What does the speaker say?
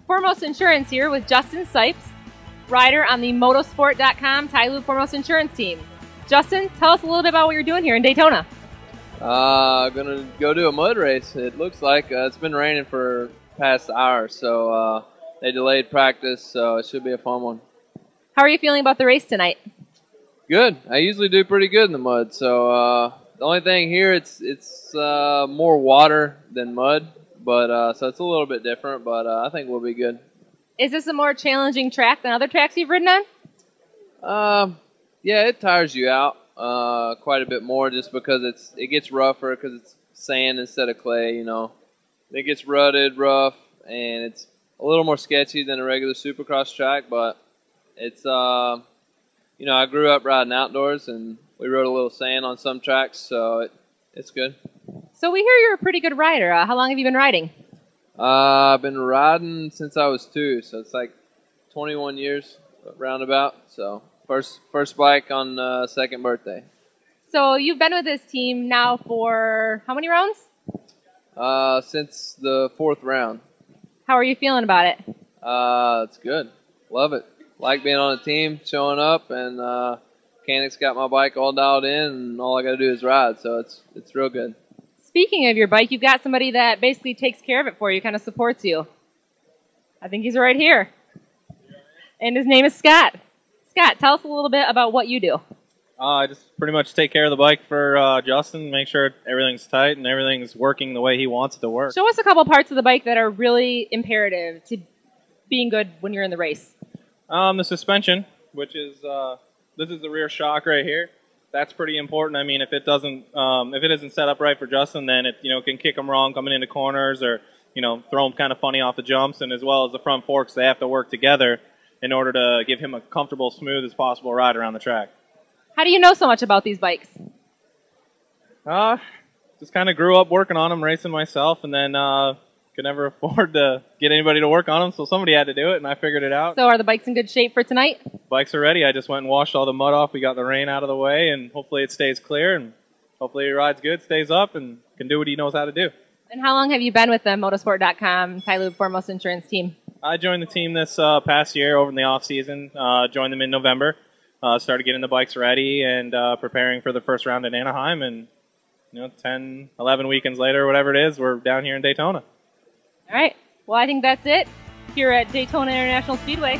Foremost Insurance here with Justin Sipes, rider on the motorsport.com Tyloo Foremost Insurance team. Justin, tell us a little bit about what you're doing here in Daytona. Gonna go do a mud race. It looks like it's been raining for past hour, so they delayed practice, so it should be a fun one. How are you feeling about the race tonight? Good. I usually do pretty good in the mud, so the only thing here it's more water than mud, but so it's a little bit different, but I think we'll be good. Is this a more challenging track than other tracks you've ridden on? Yeah, it tires you out quite a bit more just because it gets rougher because it's sand instead of clay, you know. It gets rutted, rough, and it's a little more sketchy than a regular Supercross track, but it's, you know, I grew up riding outdoors, and we rode a little sand on some tracks, so it's good. So we hear you're a pretty good rider. How long have you been riding? I've been riding since I was 2, so it's like 21 years roundabout. So first bike on second birthday. So you've been with this team now for how many rounds? Since the 4th round. How are you feeling about it? It's good. Love it. Like being on a team, showing up, and mechanics got my bike all dialed in, and all I got to do is ride. So it's real good. Speaking of your bike, you've got somebody that basically takes care of it for you, kind of supports you. I think he's right here. And his name is Scott. Scott, tell us a little bit about what you do. I just pretty much take care of the bike for Justin, make sure everything's tight and everything's working the way he wants it to work. Show us a couple parts of the bike that are really imperative to being good when you're in the race. The suspension, which is this is the rear shock right here. That's pretty important. I mean, if it isn't set up right for Justin, then it can kick him wrong coming into corners, or throw him kind of funny off the jumps. And as well as the front forks, they have to work together in order to give him a comfortable, smooth as possible ride around the track. How do you know so much about these bikes? Just kind of grew up working on them, racing myself, and then could never afford to get anybody to work on them, so somebody had to do it, and I figured it out. So are the bikes in good shape for tonight? Bikes are ready. I just went and washed all the mud off. We got the rain out of the way, and hopefully it stays clear, and hopefully it rides good, stays up, and can do what he knows how to do. And how long have you been with the motorsport.com Tyloo Foremost Insurance team? I joined the team this past year over in the off-season, joined them in November, started getting the bikes ready and preparing for the first round in Anaheim, and 10, 11 weekends later, whatever it is, we're down here in Daytona. All right. Well, I think that's it here at Daytona International Speedway.